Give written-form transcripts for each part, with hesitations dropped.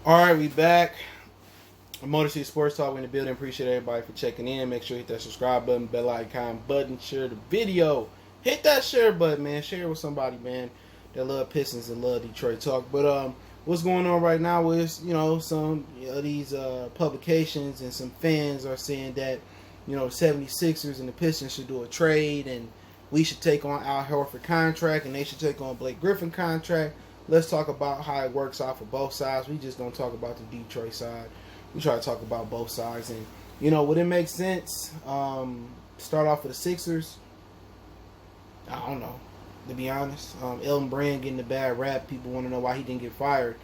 All right, we back. Motor City Sports Talk in the building. Appreciate everybody for checking in. Make sure you hit that subscribe button, bell icon button, share the video. Hit that share button, man. Share it with somebody, man, that love Pistons and love Detroit talk. But what's going on right now is, some of these publications and some fans are saying that, the 76ers and the Pistons should do a trade and we should take on Al Horford contract and they should take on Blake Griffin contract. Let's talk about how it works out for both sides. We just don't talk about the Detroit side. We try to talk about both sides. And, would it make sense? Start off with the Sixers. I don't know, to be honest. Elton Brand getting a bad rap. People want to know why he didn't get fired.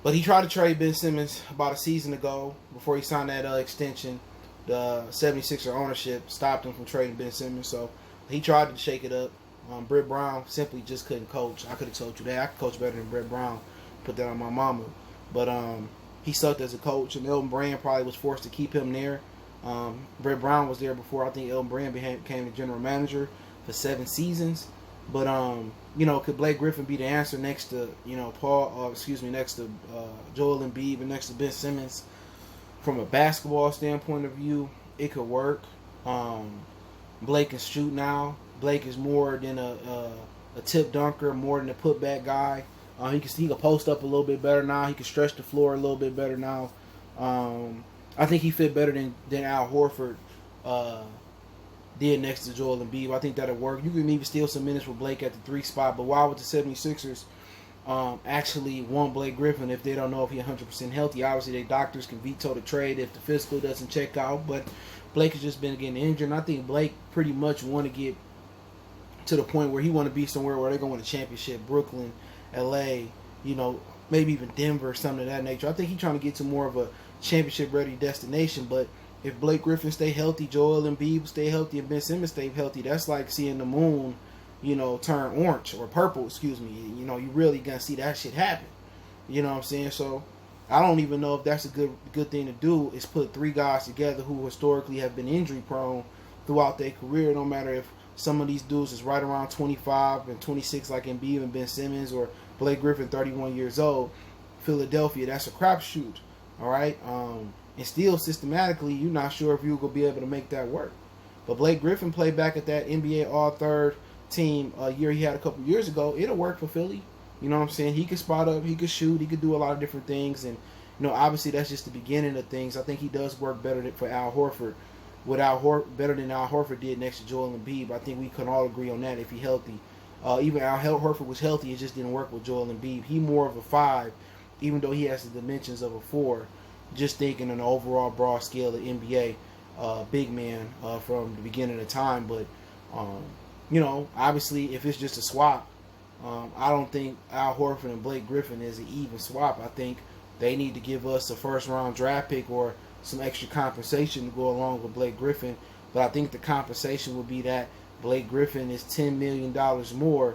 But he tried to trade Ben Simmons about a season ago before he signed that extension. The 76er ownership stopped him from trading Ben Simmons. So he tried to shake it up. Brett Brown simply just couldn't coach. I could have told you that. I could coach better than Brett Brown. Put that on my mama. But he sucked as a coach, and Elton Brand probably was forced to keep him there. Brett Brown was there before. I think Elton Brand became the general manager for 7 seasons. But could Blake Griffin be the answer next to next to Joel Embiid and next to Ben Simmons? From a basketball standpoint of view, it could work. Blake can shoot now. Blake is more than a tip dunker, more than a putback guy. He can post up a little bit better now. He can stretch the floor a little bit better now. I think he fit better than Al Horford did next to Joel Embiid. I think that'll work. You can even steal some minutes with Blake at the 3 spot. But why would the 76ers actually want Blake Griffin if they don't know if he's 100% healthy? Obviously, their doctors can veto the trade if the physical doesn't check out. But Blake has just been getting injured. And I think Blake pretty much want to get to the point where he want to be somewhere where they're going to win a championship. Brooklyn, LA, maybe even Denver or something of that nature. I think he's trying to get to more of a championship-ready destination. But if Blake Griffin stay healthy, Joel Embiid stay healthy, and Ben Simmons stay healthy, that's like seeing the moon, turn orange or purple, excuse me. You really going to see that shit happen. You know what I'm saying? So I don't even know if that's a good thing to do, is put 3 guys together who historically have been injury-prone throughout their career, no matter if some of these dudes is right around 25 and 26 like Embiid and Ben Simmons, or Blake Griffin 31 years old. Philadelphia, that's a crapshoot. All right? And still systematically, you're not sure if you're going to be able to make that work. But Blake Griffin played back at that NBA All-Third team a year he had a couple years ago. It'll work for Philly. You know what I'm saying? He could spot up, he could shoot, he could do a lot of different things. And, obviously that's just the beginning of things. I think he does work better for Al Horford. Better than Al Horford did next to Joel Embiid. I think we can all agree on that if he's healthy. Even Al Horford was healthy, it just didn't work with Joel Embiid. He more of a 5, even though he has the dimensions of a 4. Just thinking on an overall broad scale of NBA big man from the beginning of time. But obviously if it's just a swap, I don't think Al Horford and Blake Griffin is an even swap. I think they need to give us a first round draft pick or some extra compensation to go along with Blake Griffin. But I think the compensation would be that Blake Griffin is $10 million more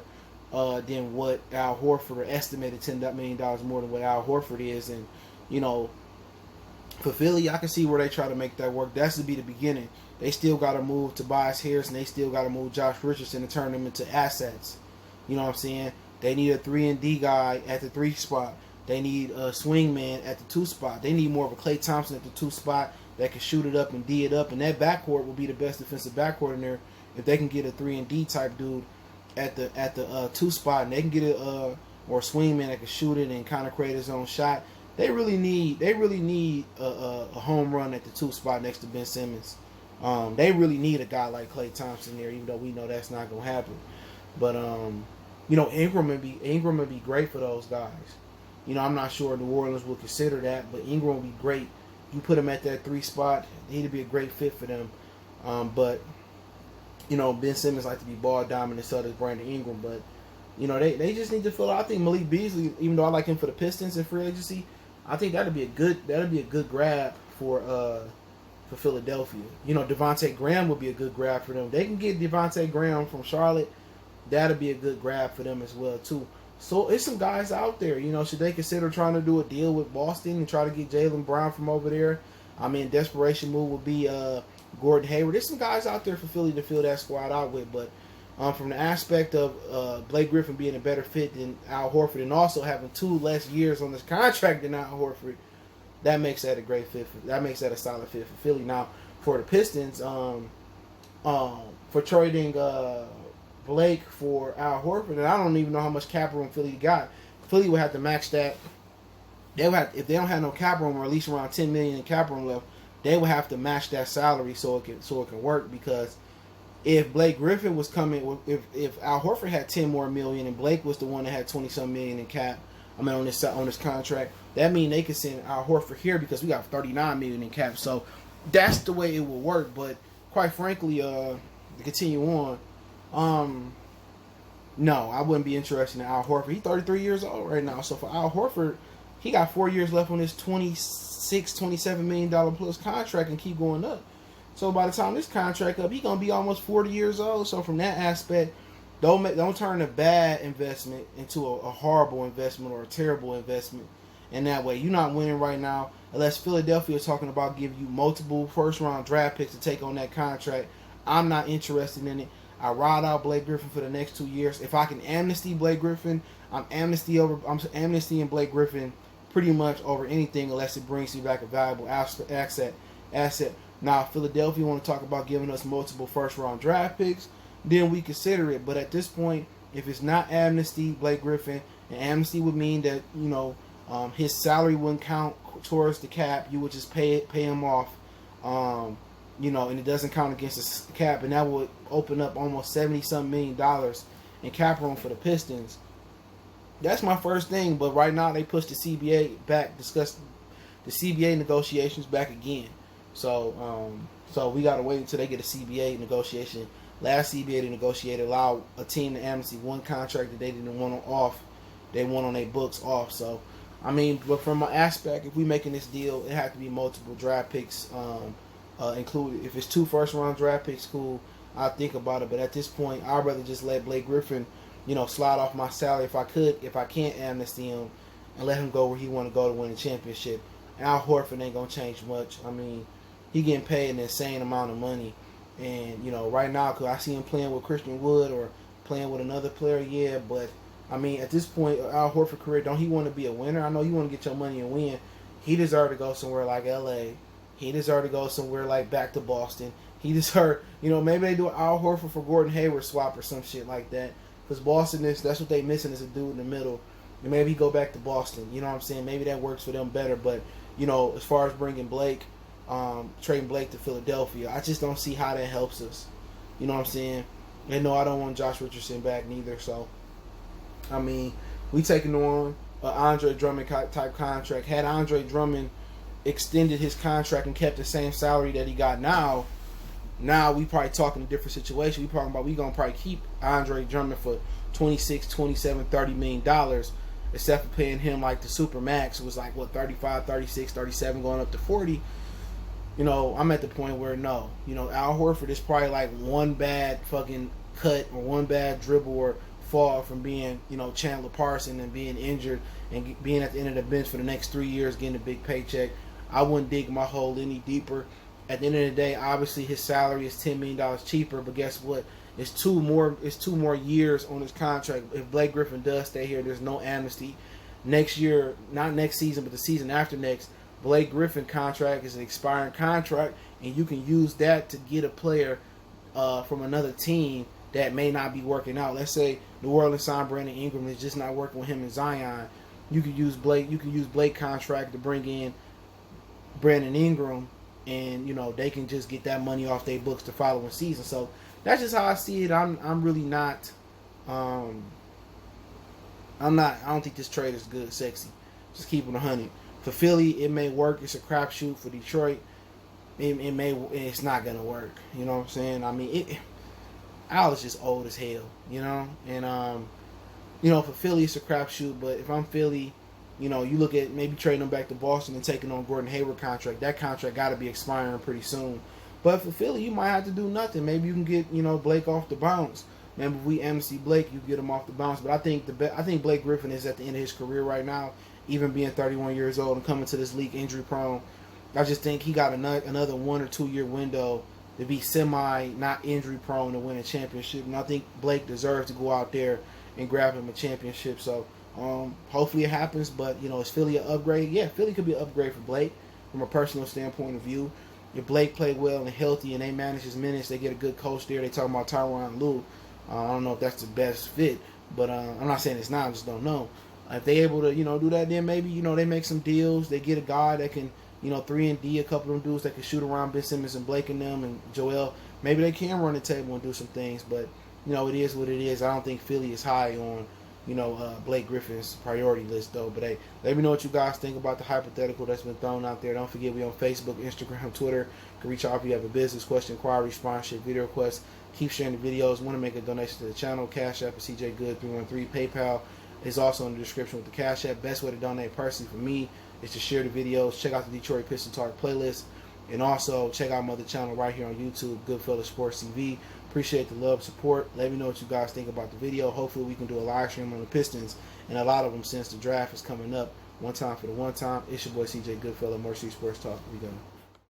than what Al Horford, or estimated $10 million more than what Al Horford is. And, for Philly, I can see where they try to make that work. That's to be the beginning. They still got to move Tobias Harris, and they still got to move Josh Richardson and turn them into assets. You know what I'm saying? They need a 3-and-D guy at the 3 spot. They need a swingman at the 2 spot. They need more of a Klay Thompson at the 2 spot that can shoot it up and D it up. And that backcourt will be the best defensive backcourt in there if they can get a 3-and-D type dude at the 2 spot, and they can get a swingman that can shoot it and kind of create his own shot. They really need a home run at the 2 spot next to Ben Simmons. They really need a guy like Klay Thompson there, even though we know that's not gonna happen. But Ingram would be great for those guys. I'm not sure New Orleans will consider that, but Ingram would be great. You put him at that 3 spot, he'd be a great fit for them. But Ben Simmons like to be ball dominant, so does Brandon Ingram. But they just need to fill out. I think Malik Beasley, even though I like him for the Pistons in free agency, I think that'd be a good grab for Philadelphia. Devontae Graham would be a good grab for them. They can get Devontae Graham from Charlotte. That'd be a good grab for them as well too. So it's some guys out there. Should they consider trying to do a deal with Boston and try to get Jaylen Brown from over there? I mean, desperation move would be Gordon Hayward. There's some guys out there for Philly to fill that squad out with, but From the aspect of Blake Griffin being a better fit than Al Horford and also having 2 less years on this contract than Al Horford, that makes that a great fit. That makes that a solid fit for Philly. Now, for the Pistons, for trading Blake for Al Horford, and I don't even know how much cap room Philly got. Philly would have to match that. They would have, if they don't have no cap room or at least around $10 million in cap room left, they would have to match that salary so it can work. Because if Blake Griffin was coming, if Al Horford had 10 more million and Blake was the one that had 20-some million in cap, on this contract, that means they could send Al Horford here because we got 39 million in cap. So that's the way it will work. But quite frankly, to continue on, no, I wouldn't be interested in Al Horford. He's 33 years old right now. So for Al Horford, he got 4 years left on his $27 million plus contract and keep going up. So by the time this contract up, he's gonna be almost 40 years old. So from that aspect, don't turn a bad investment into a horrible investment or a terrible investment. And that way, you're not winning right now unless Philadelphia is talking about giving you multiple first round draft picks to take on that contract. I'm not interested in it. I ride out Blake Griffin for the next 2 years. If I can amnesty Blake Griffin, I'm amnestying Blake Griffin pretty much over anything unless it brings me back a valuable asset. Now, if Philadelphia want to talk about giving us multiple first round draft picks, then we consider it. But at this point, if it's not amnesty Blake Griffin, and amnesty would mean that his salary wouldn't count towards the cap. You would just pay him off, and it doesn't count against the cap, and that would open up almost $70-some million in cap room for the Pistons. That's my first thing. But right now they pushed the CBA back, discuss the CBA negotiations back again. So we gotta wait until they get a CBA negotiation. Last CBA they negotiated allowed a team to amnesty one contract that they didn't want off. They want on their books off. So but from my aspect, if we making this deal, it has to be multiple draft picks included. If it's 2 first round draft picks, cool. I'll think about it. But at this point, I'd rather just let Blake Griffin, slide off my salary if I can't amnesty him and let him go where he want to go to win the championship. Al Horford ain't gonna change much. He getting paid an insane amount of money, and right now, cause I see him playing with Christian Wood or playing with another player, yeah. But at this point, Al Horford career, don't he want to be a winner? I know you want to get your money and win. He deserves to go somewhere like L.A. He deserves to go somewhere like back to Boston. He deserves, maybe they do an Al Horford for Gordon Hayward swap or some shit like that. Because Boston that's what they missing is a dude in the middle. And maybe he go back to Boston. You know what I'm saying? Maybe that works for them better. But as far as bringing Blake. Trading Blake to Philadelphia, I just don't see how that helps us. You know what I'm saying? And no, I don't want Josh Richardson back neither. So, we taking on an Andre Drummond type contract. Had Andre Drummond extended his contract and kept the same salary that he got now we probably talking a different situation. We talking about we gonna probably keep Andre Drummond for 26, 27, $30 million, except for paying him like the super max. It was like 35, 36, 37, going up to 40. I'm at the point where no. Al Horford is probably like one bad fucking cut or one bad dribble or fall from being, Chandler Parson and being injured and being at the end of the bench for the next 3 years getting a big paycheck. I wouldn't dig my hole any deeper. At the end of the day, obviously his salary is $10 million cheaper, but guess what? It's two more years on his contract. If Blake Griffin does stay here, there's no amnesty. Next year, not next season, but the season after next, Blake Griffin contract is an expiring contract, and you can use that to get a player from another team that may not be working out. Let's say New Orleans signed Brandon Ingram, is just not working with him and Zion. You could use Blake contract to bring in Brandon Ingram, and they can just get that money off their books the following season. So that's just how I see it. I'm really not. I don't think this trade is good, sexy. Just keep it 100. For Philly, it may work. It's a crapshoot. For Detroit, it's not gonna work. You know what I'm saying? Al is just old as hell. And for Philly, it's a crapshoot. But if I'm Philly, you look at maybe trading him back to Boston and taking on Gordon Hayward contract. That contract got to be expiring pretty soon. But for Philly, you might have to do nothing. Maybe you can get Blake off the bounce. Remember, if we amnesty Blake, you get him off the bounce. But I think Blake Griffin is at the end of his career right now. Even being 31 years old and coming to this league injury prone, I just think he got another 1 or 2 year window to be semi not injury prone to win a championship. And I think Blake deserves to go out there and grab him a championship. So hopefully it happens. But is Philly an upgrade? Yeah, Philly could be an upgrade for Blake from a personal standpoint of view. If Blake played well and healthy and they manage his minutes, they get a good coach there. They talking about Tyronn Lue. I don't know if that's the best fit, but I'm not saying it's not. I just don't know. If they able to do that, then maybe they make some deals. They get a guy that can 3-and-D, a couple of them dudes that can shoot around Ben Simmons and Blake and them and Joel. Maybe they can run the table and do some things, but it is what it is. I don't think Philly is high on Blake Griffin's priority list though. But hey, let me know what you guys think about the hypothetical that's been thrown out there. Don't forget we on Facebook, Instagram, Twitter. You can reach out if you have a business question, inquiry, sponsorship, video request. Keep sharing the videos. Want to make a donation to the channel? Cash App is CJ Good 313. PayPal is also in the description with the Cash App. Best way to donate personally for me is to share the videos. Check out the Detroit Pistons Talk playlist, and also check out my other channel right here on YouTube, Goodfellas Sports TV. Appreciate the love, support. Let me know what you guys think about the video. Hopefully we can do a live stream on the Pistons and a lot of them since the draft is coming up. One time for the one time. It's your boy CJ Goodfellas, Mercy Sports Talk. We go.